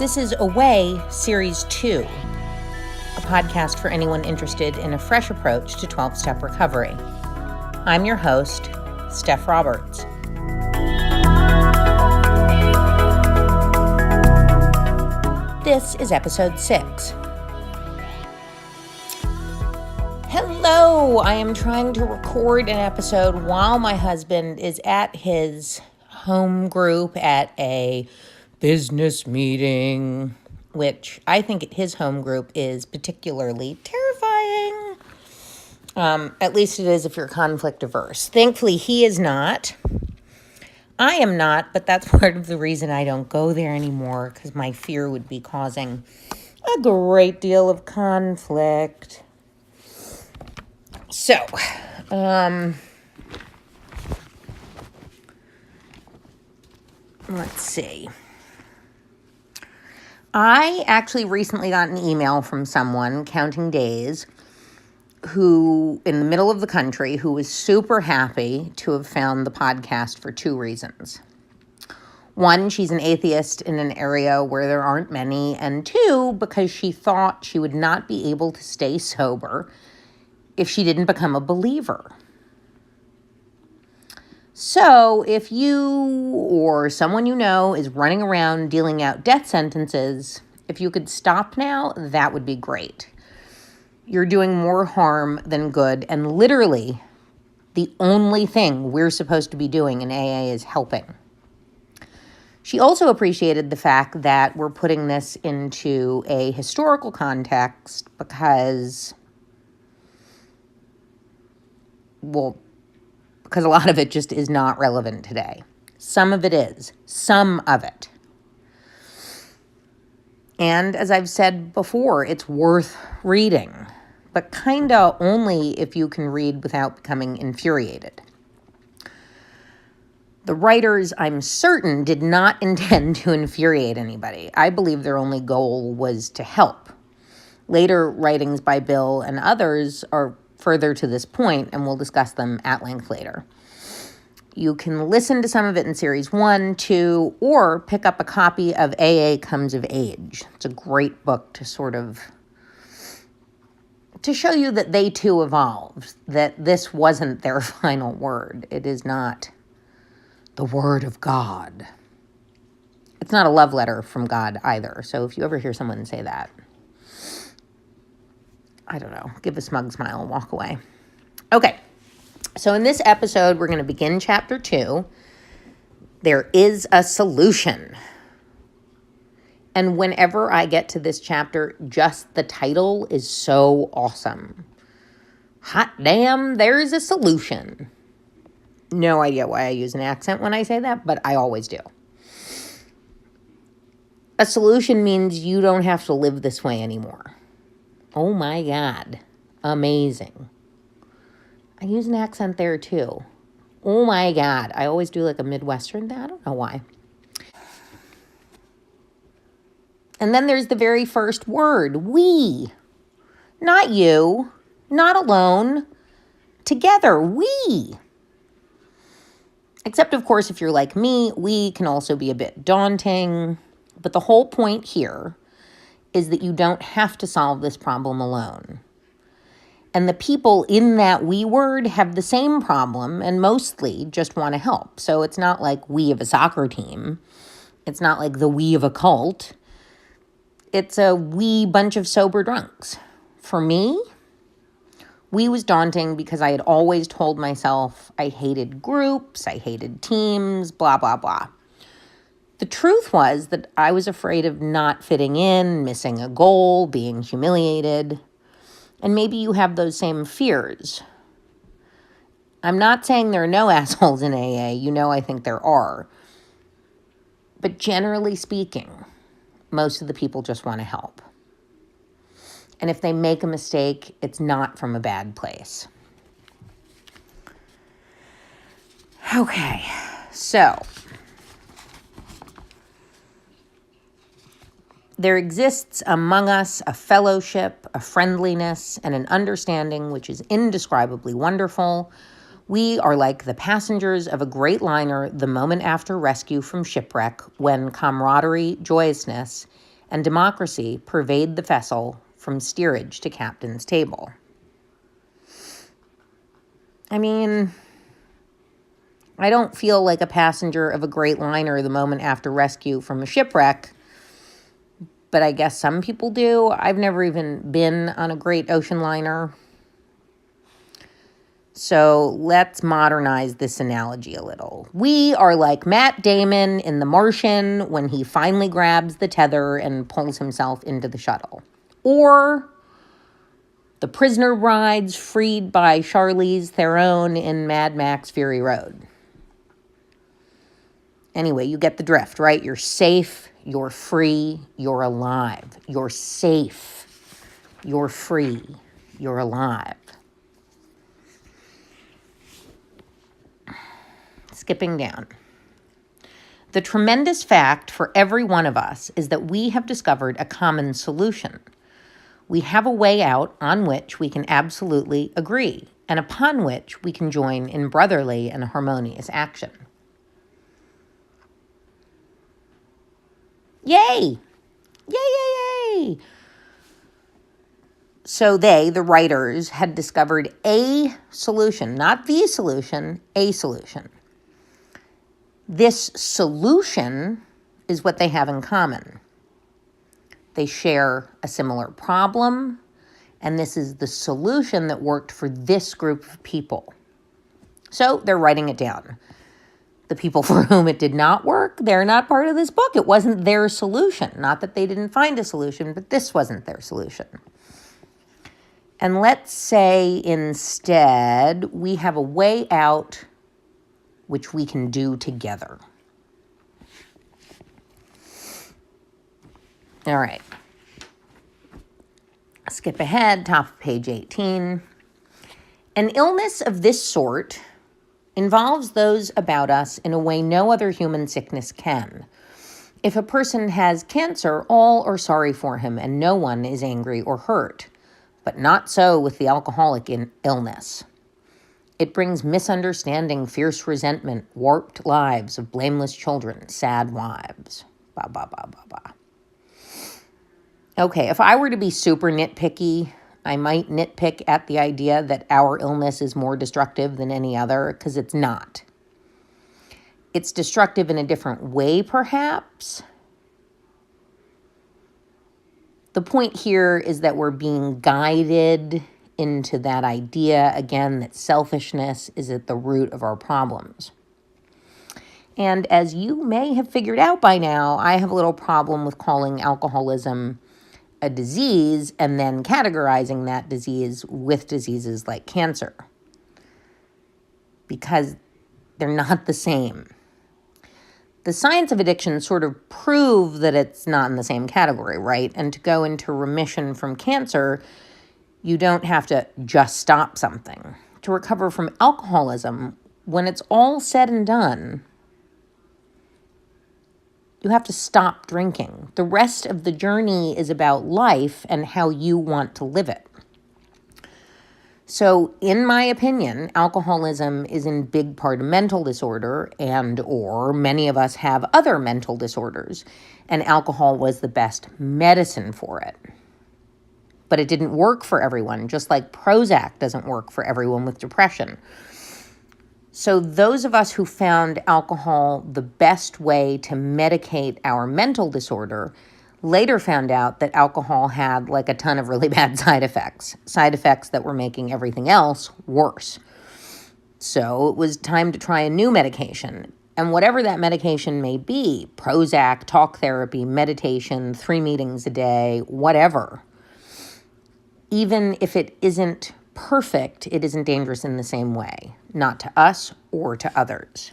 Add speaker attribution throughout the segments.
Speaker 1: This is Away Series 2, a podcast for anyone interested in a fresh approach to 12-step recovery. I'm your host, Steph Roberts. This is episode 6. Hello! I am trying to record an episode while my husband is at his home group at a business meeting, which I think at his home group is particularly terrifying. At least it is if you're conflict averse. Thankfully, he is not. I am not, but that's part of the reason I don't go there anymore, because my fear would be causing a great deal of conflict. So, let's see. I actually recently got an email from someone, counting days, who, in the middle of the country, who was super happy to have found the podcast for 2 reasons. 1, she's an atheist in an area where there aren't many, and 2, because she thought she would not be able to stay sober if she didn't become a believer. So if you or someone you know is running around dealing out death sentences, if you could stop now, that would be great. You're doing more harm than good, and literally the only thing we're supposed to be doing in AA is helping. She also appreciated the fact that we're putting this into a historical context because a lot of it just is not relevant today. Some of it is. Some of it. And as I've said before, it's worth reading, but kinda only if you can read without becoming infuriated. The writers, I'm certain, did not intend to infuriate anybody. I believe their only goal was to help. Later writings by Bill and others are further to this point, and we'll discuss them at length later. You can listen to some of it in Series 1, 2, or pick up a copy of AA Comes of Age. It's a great book to show you that they too evolved, that this wasn't their final word. It is not the word of God. It's not a love letter from God either, so if you ever hear someone say that, I don't know, give a smug smile and walk away. Okay, so in this episode, we're going to begin chapter 2. There is a solution. And whenever I get to this chapter, just the title is so awesome. Hot damn, there's a solution. No idea why I use an accent when I say that, but I always do. A solution means you don't have to live this way anymore. Oh my God. Amazing. I use an accent there too. Oh my God. I always do like a Midwestern thing. I don't know why. And then there's the very first word, we. Not you. Not alone. Together, we. Except, of course, if you're like me, we can also be a bit daunting. But the whole point here is that you don't have to solve this problem alone. And the people in that we word have the same problem and mostly just want to help. So it's not like we of a soccer team. It's not like the we of a cult. It's a we bunch of sober drunks. For me, we was daunting because I had always told myself I hated groups, I hated teams, blah, blah, blah. The truth was that I was afraid of not fitting in, missing a goal, being humiliated. And maybe you have those same fears. I'm not saying there are no assholes in AA. You know I think there are. But generally speaking, most of the people just want to help. And if they make a mistake, it's not from a bad place. Okay, so there exists among us a fellowship, a friendliness, and an understanding which is indescribably wonderful. We are like the passengers of a great liner the moment after rescue from shipwreck, when camaraderie, joyousness, and democracy pervade the vessel from steerage to captain's table. I mean, I don't feel like a passenger of a great liner the moment after rescue from a shipwreck, but I guess some people do. I've never even been on a great ocean liner. So let's modernize this analogy a little. We are like Matt Damon in The Martian when he finally grabs the tether and pulls himself into the shuttle. Or the prisoner brides freed by Charlize Theron in Mad Max Fury Road. Anyway, you get the drift, right? You're safe, you're free, you're alive. You're safe, you're free, you're alive. Skipping down. The tremendous fact for every one of us is that we have discovered a common solution. We have a way out on which we can absolutely agree, and upon which we can join in brotherly and harmonious action. Yay! Yay, yay, yay! So they, the writers, had discovered a solution, not the solution, a solution. This solution is what they have in common. They share a similar problem, and this is the solution that worked for this group of people. So they're writing it down. The people for whom it did not work, they're not part of this book. It wasn't their solution. Not that they didn't find a solution, but this wasn't their solution. And let's say instead we have a way out which we can do together. All right. Skip ahead, top of page 18. An illness of this sort involves those about us in a way no other human sickness can. If a person has cancer, all are sorry for him and no one is angry or hurt. But not so with the alcoholic illness. It brings misunderstanding, fierce resentment, warped lives of blameless children, sad wives. Ba, ba, ba, ba, ba. Okay, if I were to be super nitpicky, I might nitpick at the idea that our illness is more destructive than any other, because it's not. It's destructive in a different way, perhaps. The point here is that we're being guided into that idea, again, that selfishness is at the root of our problems. And as you may have figured out by now, I have a little problem with calling alcoholism a disease and then categorizing that disease with diseases like cancer, because they're not the same. The science of addiction sort of prove that it's not in the same category, right? And to go into remission from cancer, you don't have to just stop something. To recover from alcoholism, when it's all said and done, you have to stop drinking. The rest of the journey is about life and how you want to live it. So, in my opinion, alcoholism is in big part a mental disorder, and or many of us have other mental disorders, and alcohol was the best medicine for it. But it didn't work for everyone, just like Prozac doesn't work for everyone with depression. So those of us who found alcohol the best way to medicate our mental disorder later found out that alcohol had like a ton of really bad side effects that were making everything else worse. So it was time to try a new medication. And whatever that medication may be, Prozac, talk therapy, meditation, 3 meetings a day, whatever. Even if it isn't perfect, it isn't dangerous in the same way, not to us or to others.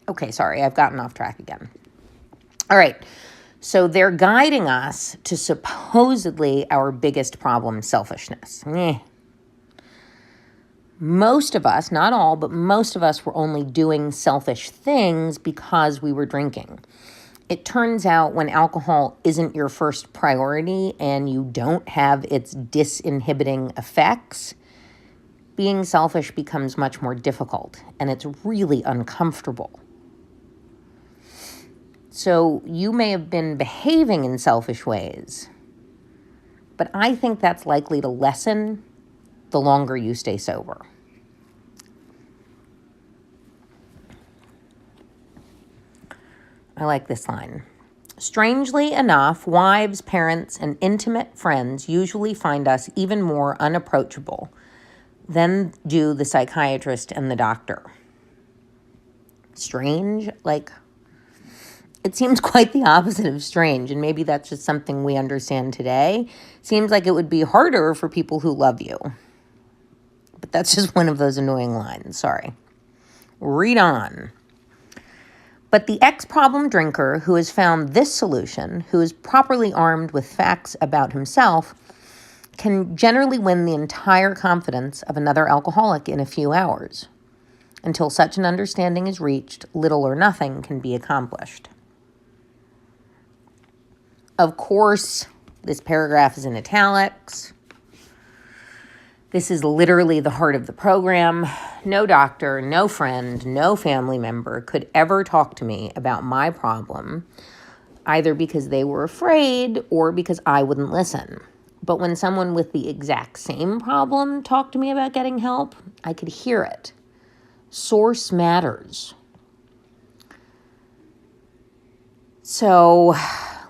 Speaker 1: Okay, sorry, I've gotten off track again. All right, so they're guiding us to supposedly our biggest problem, selfishness. Most of us, not all, but most of us were only doing selfish things because we were drinking. It turns out when alcohol isn't your first priority and you don't have its disinhibiting effects, being selfish becomes much more difficult and it's really uncomfortable. So you may have been behaving in selfish ways, but I think that's likely to lessen the longer you stay sober. I like this line. Strangely enough, wives, parents, and intimate friends usually find us even more unapproachable than do the psychiatrist and the doctor. Strange? Like, it seems quite the opposite of strange, and maybe that's just something we understand today. Seems like it would be harder for people who love you. But that's just one of those annoying lines. Sorry. Read on. But the ex-problem drinker who has found this solution, who is properly armed with facts about himself, can generally win the entire confidence of another alcoholic in a few hours. Until such an understanding is reached, little or nothing can be accomplished. Of course, this paragraph is in italics. This is literally the heart of the program. No doctor, no friend, no family member could ever talk to me about my problem, either because they were afraid or because I wouldn't listen. But when someone with the exact same problem talked to me about getting help, I could hear it. Source matters. So,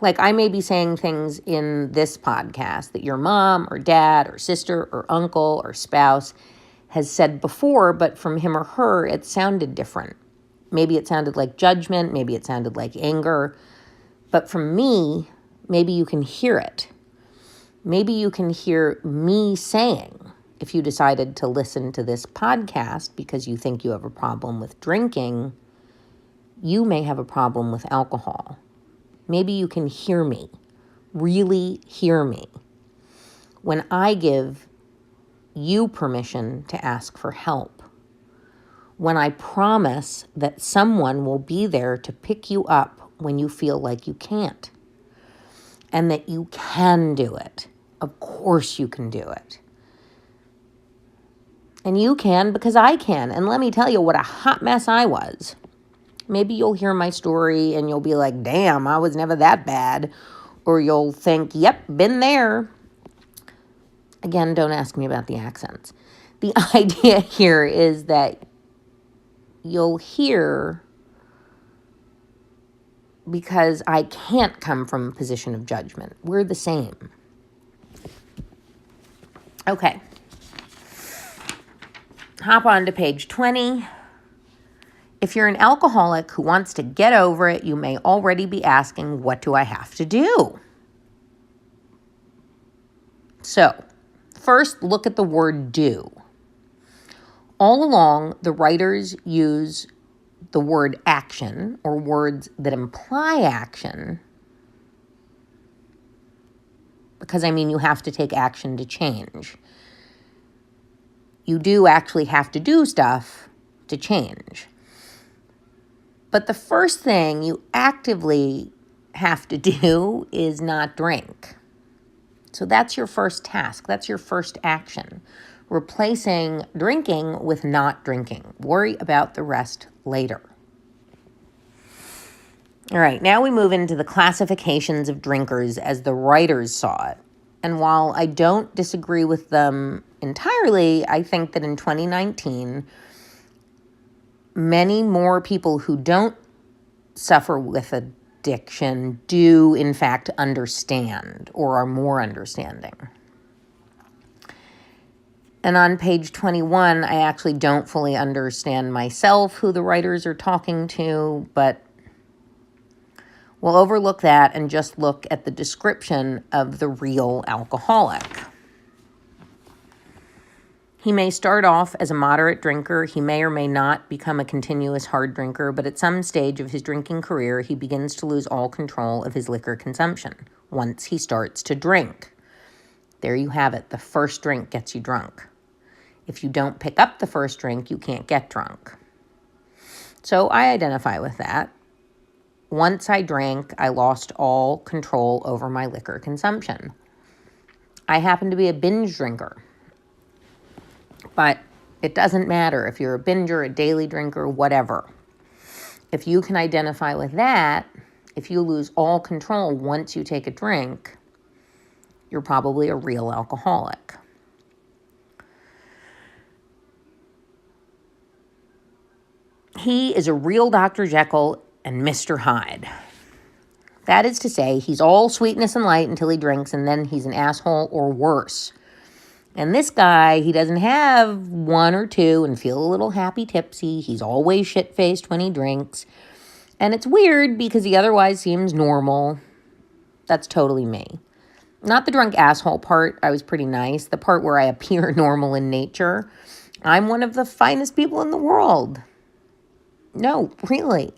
Speaker 1: like, I may be saying things in this podcast that your mom or dad or sister or uncle or spouse has said before, but from him or her, it sounded different. Maybe it sounded like judgment, maybe it sounded like anger, but from me, maybe you can hear it. Maybe you can hear me saying, if you decided to listen to this podcast because you think you have a problem with drinking, you may have a problem with alcohol. Maybe you can hear me, really hear me, when I give you permission to ask for help. When I promise that someone will be there to pick you up when you feel like you can't. And that you can do it. Of course you can do it. And you can because I can. And let me tell you what a hot mess I was. Maybe you'll hear my story and you'll be like, damn, I was never that bad. Or you'll think, yep, been there. Again, don't ask me about the accents. The idea here is that you'll hear because I can't come from a position of judgment. We're the same. Okay. Hop on to page 20. If you're an alcoholic who wants to get over it, you may already be asking, what do I have to do? So, first, look at the word do. All along, the writers use the word action, or words that imply action, because you have to take action to change. You do actually have to do stuff to change. But the first thing you actively have to do is not drink. So that's your first task. That's your first action. Replacing drinking with not drinking. Worry about the rest later. All right, now we move into the classifications of drinkers as the writers saw it. And while I don't disagree with them entirely, I think that in 2019, many more people who don't suffer with addiction do, in fact, understand or are more understanding. And on page 21, I actually don't fully understand myself who the writers are talking to, but we'll overlook that and just look at the description of the real alcoholic. He may start off as a moderate drinker. He may or may not become a continuous hard drinker, but at some stage of his drinking career, he begins to lose all control of his liquor consumption once he starts to drink. There you have it. The first drink gets you drunk. If you don't pick up the first drink, you can't get drunk. So I identify with that. Once I drank, I lost all control over my liquor consumption. I happen to be a binge drinker. But it doesn't matter if you're a binger, a daily drinker, whatever. If you can identify with that If you lose all control once you take a drink, you're probably a real alcoholic. He is a real Dr. Jekyll and Mr. Hyde. That is to say, he's all sweetness and light until he drinks, and then he's an asshole or worse. And this guy, he doesn't have one or two and feel a little happy tipsy. He's always shit-faced when he drinks. And it's weird because he otherwise seems normal. That's totally me. Not the drunk asshole part. I was pretty nice. The part where I appear normal in nature. I'm one of the finest people in the world. No, really.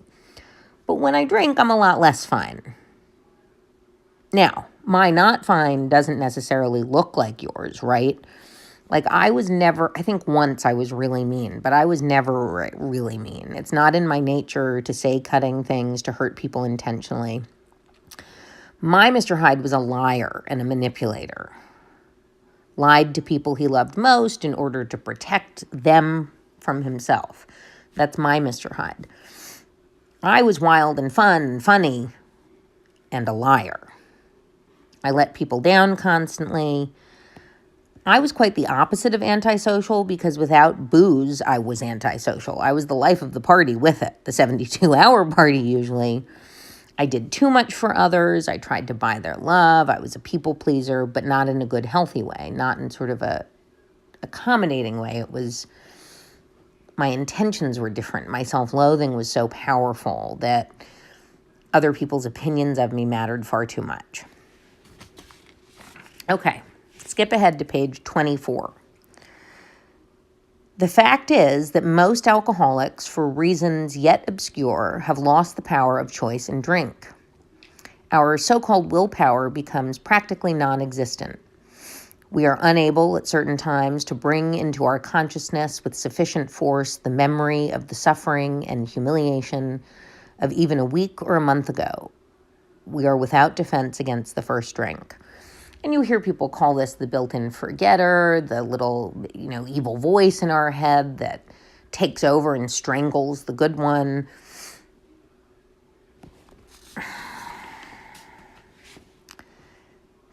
Speaker 1: But when I drink, I'm a lot less fine. Now, my not fine doesn't necessarily look like yours, right? Like I think once I was really mean, but I was never really mean. It's not in my nature to say cutting things to hurt people intentionally. My Mr. Hyde was a liar and a manipulator. Lied to people he loved most in order to protect them from himself. That's my Mr. Hyde. I was wild and fun and funny and a liar. I let people down constantly. I was quite the opposite of antisocial because without booze, I was antisocial. I was the life of the party with it, the 72-hour party usually. I did too much for others. I tried to buy their love. I was a people pleaser, but not in a good, healthy way, not in sort of a accommodating way. It was, my intentions were different. My self-loathing was so powerful that other people's opinions of me mattered far too much. Okay, skip ahead to page 24. The fact is that most alcoholics, for reasons yet obscure, have lost the power of choice in drink. Our so-called willpower becomes practically non-existent. We are unable at certain times to bring into our consciousness with sufficient force the memory of the suffering and humiliation of even a week or a month ago. We are without defense against the first drink. And you hear people call this the built-in forgetter, the little, evil voice in our head that takes over and strangles the good one.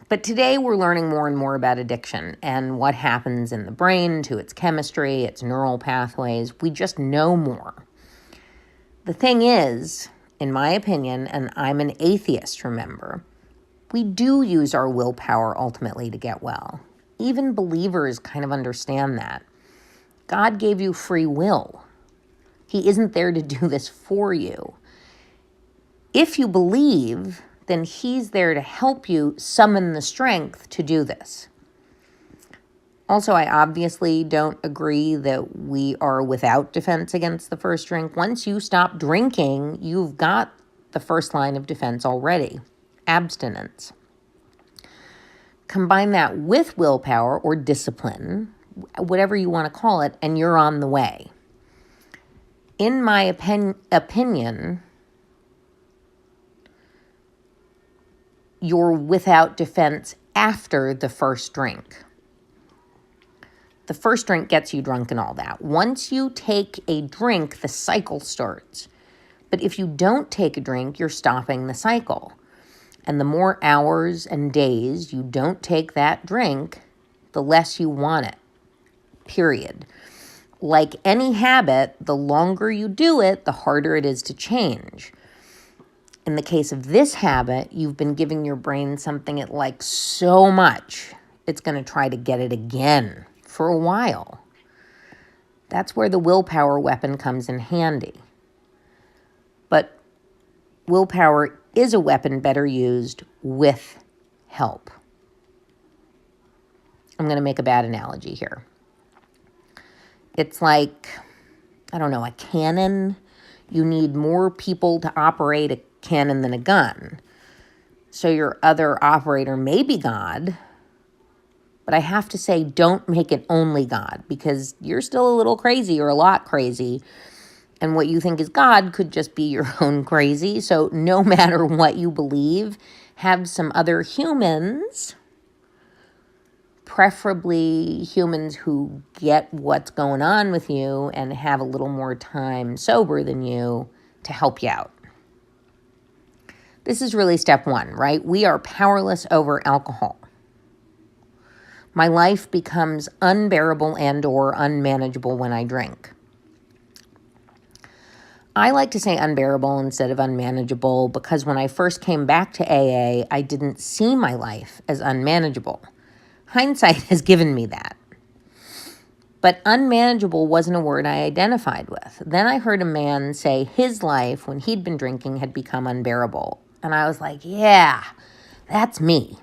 Speaker 1: But today we're learning more and more about addiction and what happens in the brain to its chemistry, its neural pathways. We just know more. The thing is, in my opinion, and I'm an atheist, remember, we do use our willpower ultimately to get well. Even believers kind of understand that. God gave you free will. He isn't there to do this for you. If you believe, then he's there to help you summon the strength to do this. Also, I obviously don't agree that we are without defense against the first drink. Once you stop drinking, you've got the first line of defense already. Abstinence. Combine that with willpower or discipline, whatever you want to call it, and you're on the way. In my opinion, you're without defense after the first drink. The first drink gets you drunk and all that. Once you take a drink, the cycle starts. But if you don't take a drink, you're stopping the cycle. And the more hours and days you don't take that drink, the less you want it. Period. Like any habit, the longer you do it, the harder it is to change. In the case of this habit, you've been giving your brain something it likes so much, it's going to try to get it again for a while. That's where the willpower weapon comes in handy. But willpower is a weapon better used with help. I'm going to make a bad analogy here. It's like, a cannon. You need more people to operate a cannon than a gun. So your other operator may be God, but I have to say, don't make it only God, because you're still a little crazy or a lot crazy. And what you think is God could just be your own crazy. So no matter what you believe, have some other humans, preferably humans who get what's going on with you and have a little more time sober than you to help you out. This is really step one, right? We are powerless over alcohol. My life becomes unbearable and or unmanageable when I drink. I like to say unbearable instead of unmanageable because when I first came back to AA, I didn't see my life as unmanageable. Hindsight has given me that. But unmanageable wasn't a word I identified with. Then I heard a man say his life, when he'd been drinking, had become unbearable. And I was like, yeah, that's me.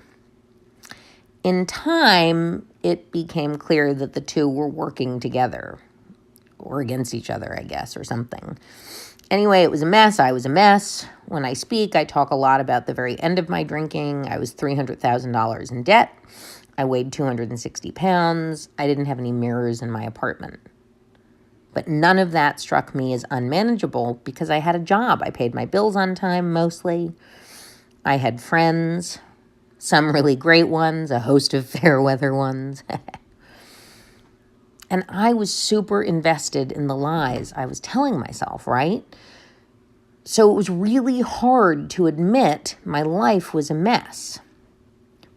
Speaker 1: In time, it became clear that the two were working together, or against each other, I guess, or something. Anyway, it was a mess. I was a mess. When I speak, I talk a lot about the very end of my drinking. I was $300,000 in debt. I weighed 260 pounds. I didn't have any mirrors in my apartment. But none of that struck me as unmanageable because I had a job. I paid my bills on time, mostly. I had friends, some really great ones, a host of fair weather ones. And I was super invested in the lies I was telling myself, right? So it was really hard to admit my life was a mess.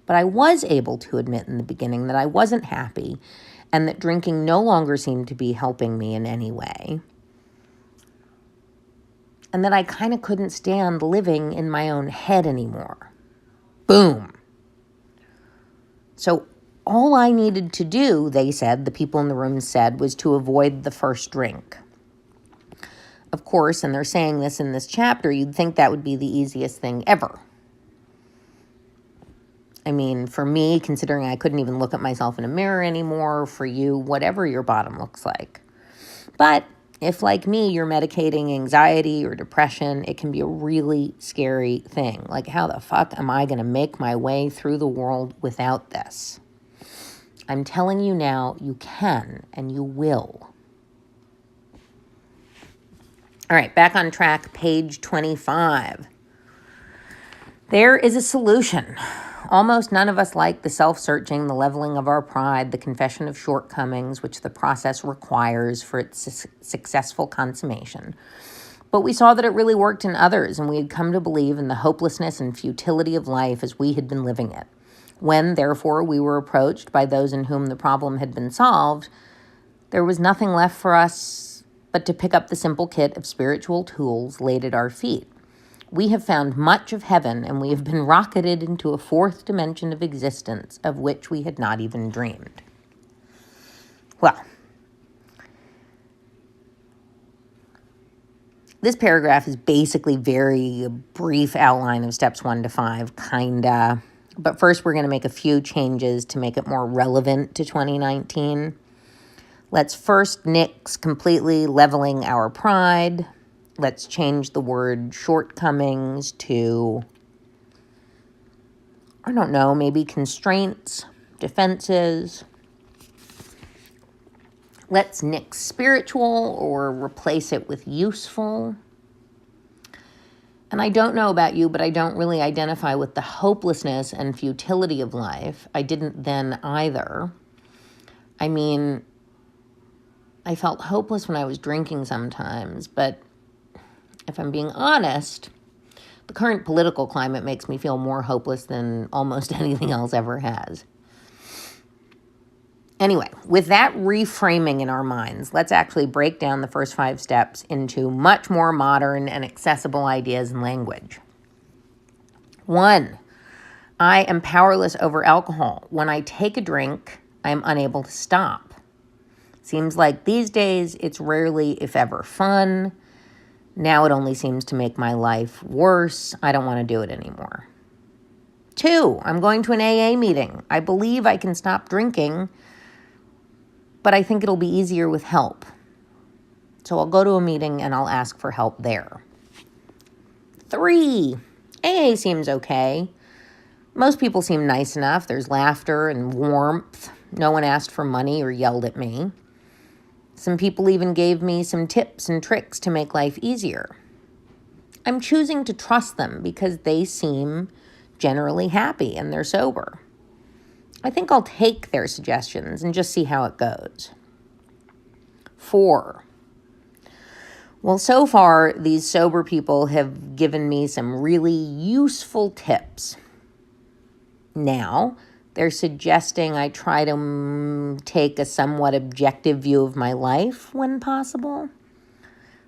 Speaker 1: But I was able to admit in the beginning that I wasn't happy and that drinking no longer seemed to be helping me in any way. And that I kind of couldn't stand living in my own head anymore. Boom. So all I needed to do, they said, the people in the room said, was to avoid the first drink. Of course, and they're saying this in this chapter, you'd think that would be the easiest thing ever. I mean, for me, considering I couldn't even look at myself in a mirror anymore, for you, whatever your bottom looks like. But if, like me, you're medicating anxiety or depression, it can be a really scary thing. Like, how the fuck am I going to make my way through the world without this? I'm telling you now, you can and you will. All right, back on track, page 25. There is a solution. Almost none of us like the self-searching, the leveling of our pride, the confession of shortcomings, which the process requires for its successful consummation. But we saw that it really worked in others, and we had come to believe in the hopelessness and futility of life as we had been living it. When, therefore, we were approached by those in whom the problem had been solved, there was nothing left for us but to pick up the simple kit of spiritual tools laid at our feet. We have found much of heaven, and we have been rocketed into a fourth dimension of existence of which we had not even dreamed. Well, this paragraph is basically very brief outline of steps 1 to 5, kinda. But first, we're going to make a few changes to make it more relevant to 2019. Let's first nix completely leveling our pride. Let's change the word shortcomings to, I don't know, maybe constraints, defenses. Let's nix spiritual or replace it with useful. And I don't know about you, but I don't really identify with the hopelessness and futility of life. I didn't then either. I mean, I felt hopeless when I was drinking sometimes, but if I'm being honest, the current political climate makes me feel more hopeless than almost anything else ever has. Anyway, with that reframing in our minds, let's actually break down the first 5 steps into much more modern and accessible ideas and language. 1, I am powerless over alcohol. When I take a drink, I am unable to stop. Seems like these days it's rarely, if ever, fun. Now it only seems to make my life worse. I don't want to do it anymore. 2, I'm going to an AA meeting. I believe I can stop drinking, but I think it'll be easier with help. So I'll go to a meeting and I'll ask for help there. 3, AA seems okay. Most people seem nice enough. There's laughter and warmth. No one asked for money or yelled at me. Some people even gave me some tips and tricks to make life easier. I'm choosing to trust them because they seem generally happy and they're sober. I think I'll take their suggestions and just see how it goes. 4, Well, so far, these sober people have given me some really useful tips. Now, they're suggesting I try to take a somewhat objective view of my life when possible.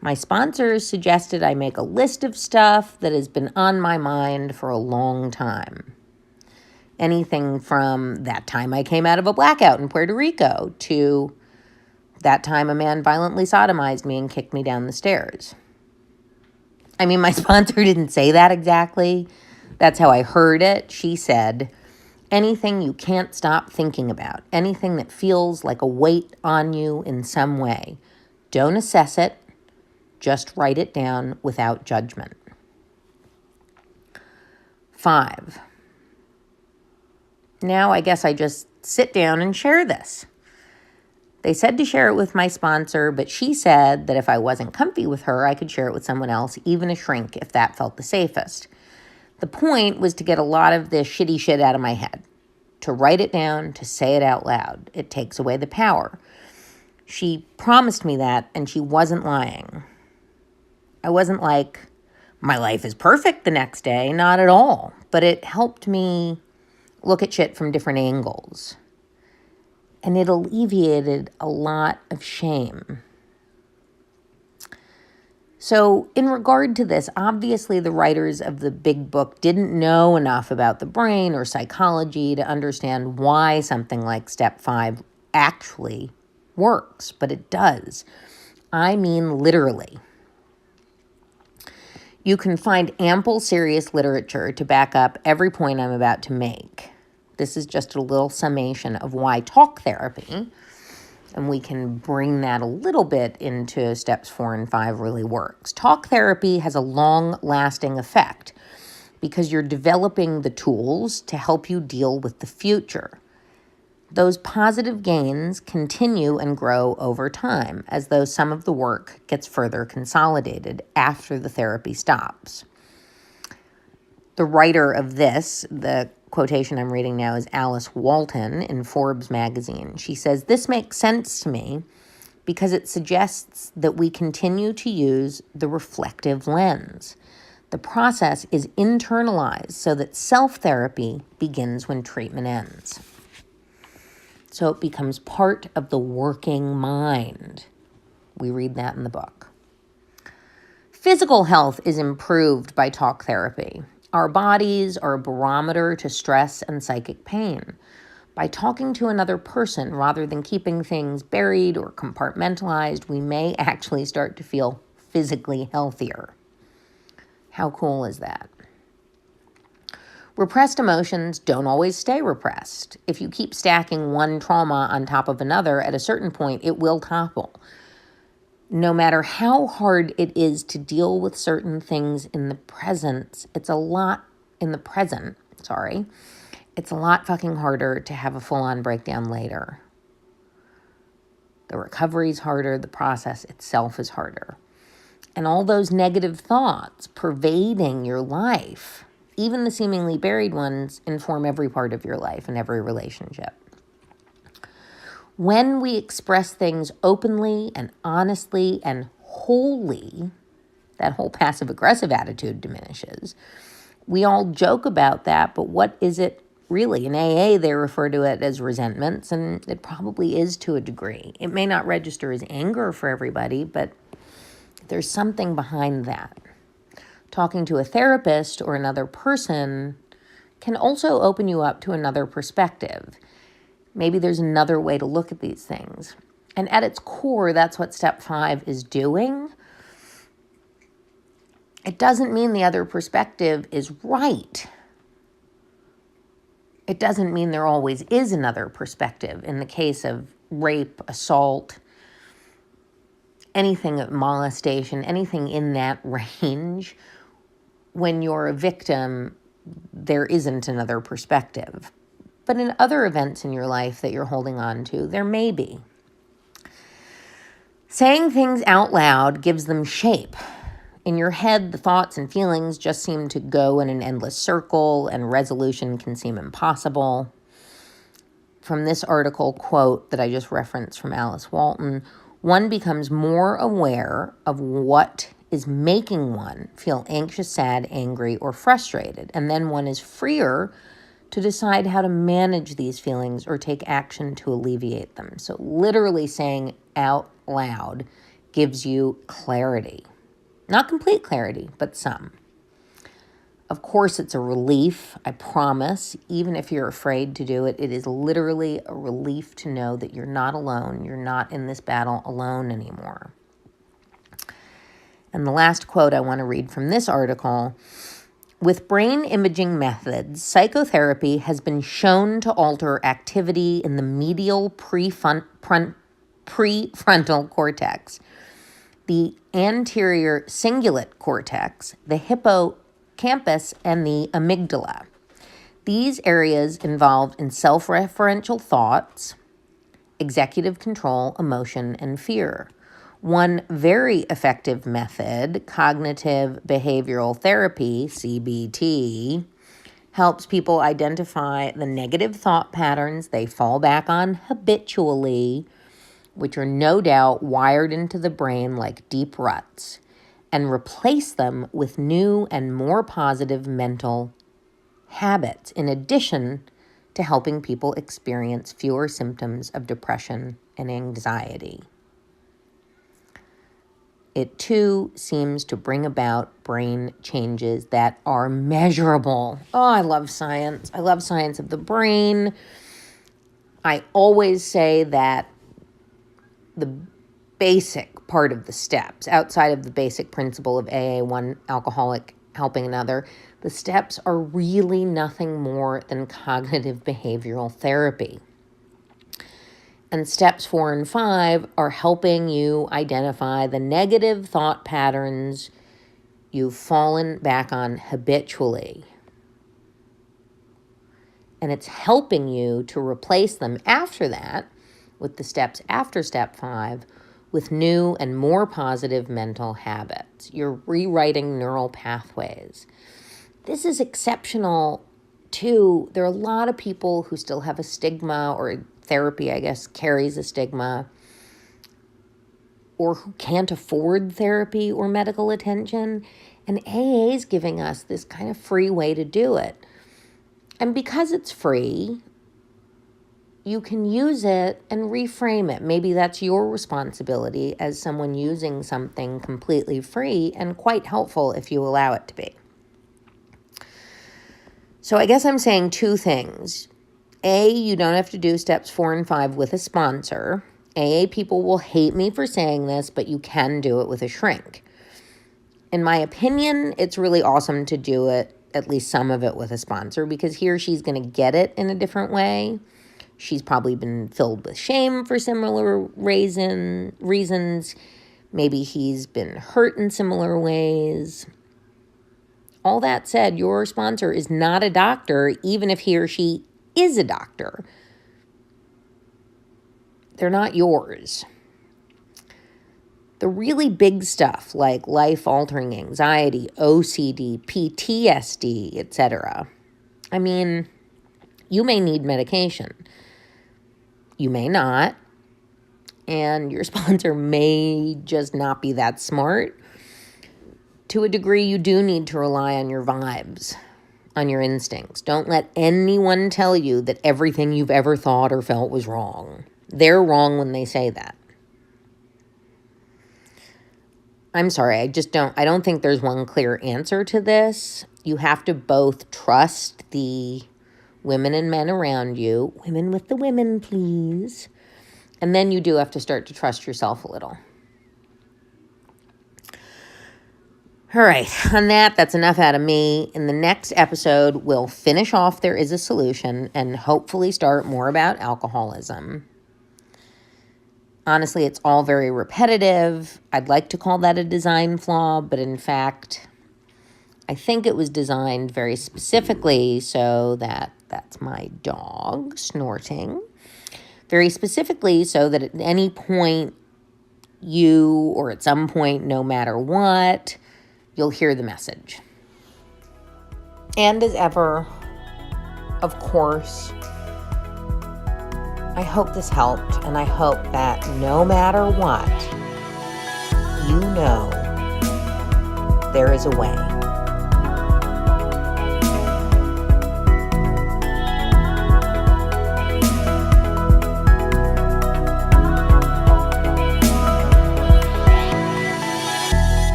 Speaker 1: My sponsors suggested I make a list of stuff that has been on my mind for a long time. Anything from that time I came out of a blackout in Puerto Rico to that time a man violently sodomized me and kicked me down the stairs. I mean, my sponsor didn't say that exactly. That's how I heard it. She said, anything you can't stop thinking about, anything that feels like a weight on you in some way, don't assess it, just write it down without judgment. 5. Now I guess I just sit down and share this. They said to share it with my sponsor, but she said that if I wasn't comfy with her, I could share it with someone else, even a shrink, if that felt the safest. The point was to get a lot of this shitty shit out of my head, to write it down, to say it out loud. It takes away the power. She promised me that, and she wasn't lying. I wasn't like, my life is perfect the next day, not at all. But it helped me look at shit from different angles. And it alleviated a lot of shame. So in regard to this, obviously the writers of the big book didn't know enough about the brain or psychology to understand why something like step 5 actually works, but it does. I mean, literally. You can find ample serious literature to back up every point I'm about to make. This is just a little summation of why talk therapy, and we can bring that a little bit into steps 4 and 5 really works. Talk therapy has a long-lasting effect because you're developing the tools to help you deal with the future. Those positive gains continue and grow over time, as though some of the work gets further consolidated after the therapy stops. The writer of this, the quotation I'm reading now, is Alice Walton in Forbes magazine. She says, "This makes sense to me because it suggests that we continue to use the reflective lens. The process is internalized so that self-therapy begins when treatment ends." So it becomes part of the working mind. We read that in the book. Physical health is improved by talk therapy. Our bodies are a barometer to stress and psychic pain. By talking to another person rather than keeping things buried or compartmentalized, we may actually start to feel physically healthier. How cool is that? Repressed emotions don't always stay repressed. If you keep stacking one trauma on top of another, at a certain point, it will topple. No matter how hard it is to deal with certain things in the present, it's a lot fucking harder to have a full-on breakdown later. The recovery's harder, the process itself is harder. And all those negative thoughts pervading your life, even the seemingly buried ones, inform every part of your life and every relationship. When we express things openly and honestly and wholly, that whole passive-aggressive attitude diminishes. We all joke about that, but what is it really? In AA, they refer to it as resentments, and it probably is to a degree. It may not register as anger for everybody, but there's something behind that. Talking to a therapist or another person can also open you up to another perspective. Maybe there's another way to look at these things. And at its core, that's what step 5 is doing. It doesn't mean the other perspective is right. It doesn't mean there always is another perspective. In the case of rape, assault, anything of molestation, anything in that range, when you're a victim, there isn't another perspective. But in other events in your life that you're holding on to, there may be. Saying things out loud gives them shape. In your head, the thoughts and feelings just seem to go in an endless circle, and resolution can seem impossible. From this article quote that I just referenced from Alice Walton, one becomes more aware of what is making one feel anxious, sad, angry, or frustrated. And then one is freer to decide how to manage these feelings or take action to alleviate them. So literally saying out loud gives you clarity. Not complete clarity, but some. Of course, it's a relief, I promise. Even if you're afraid to do it, it is literally a relief to know that you're not alone. You're not in this battle alone anymore. And the last quote I want to read from this article: with brain imaging methods, psychotherapy has been shown to alter activity in the medial prefrontal cortex, the anterior cingulate cortex, the hippocampus, and the amygdala. These areas involved in self-referential thoughts, executive control, emotion, and fear. One very effective method, cognitive behavioral therapy, CBT, helps people identify the negative thought patterns they fall back on habitually, which are no doubt wired into the brain like deep ruts, and replace them with new and more positive mental habits, in addition to helping people experience fewer symptoms of depression and anxiety. It too seems to bring about brain changes that are measurable. Oh, I love science. I love science of the brain. I always say that the basic part of the steps, outside of the basic principle of AA, one alcoholic helping another, the steps are really nothing more than cognitive behavioral therapy. And steps 4 and 5 are helping you identify the negative thought patterns you've fallen back on habitually. And it's helping you to replace them after that, with the steps after step 5, with new and more positive mental habits. You're rewriting neural pathways. This is exceptional too. There are a lot of people who still have a stigma, or therapy, I guess, carries a stigma, or who can't afford therapy or medical attention. And AA is giving us this kind of free way to do it. And because it's free, you can use it and reframe it. Maybe that's your responsibility as someone using something completely free, and quite helpful if you allow it to be. So I guess I'm saying two things. A, you don't have to do steps 4 and 5 with a sponsor. AA people will hate me for saying this, but you can do it with a shrink. In my opinion, it's really awesome to do it, at least some of it, with a sponsor, because he or she's going to get it in a different way. She's probably been filled with shame for similar reasons. Maybe he's been hurt in similar ways. All that said, your sponsor is not a doctor, even if he or she is a doctor. They're not yours. The really big stuff like life-altering anxiety, OCD, PTSD, etc. I mean, you may need medication. You may not. And your sponsor may just not be that smart. To a degree, you do need to rely on your vibes, on your instincts. Don't let anyone tell you that everything you've ever thought or felt was wrong. They're wrong when they say that. I'm sorry, I don't think there's one clear answer to this. You have to both trust the women and men around you. Women with the women, please. And then you do have to start to trust yourself a little. All right, on that's enough out of me. In the next episode, we'll finish off There Is a Solution and hopefully start more about alcoholism. Honestly, it's all very repetitive. I'd like to call that a design flaw, but in fact, I think it was designed very specifically so that's my dog snorting, very specifically so that at any point you, or at some point, no matter what, you'll hear the message. And as ever, of course, I hope this helped, and I hope that no matter what, you know there is a way.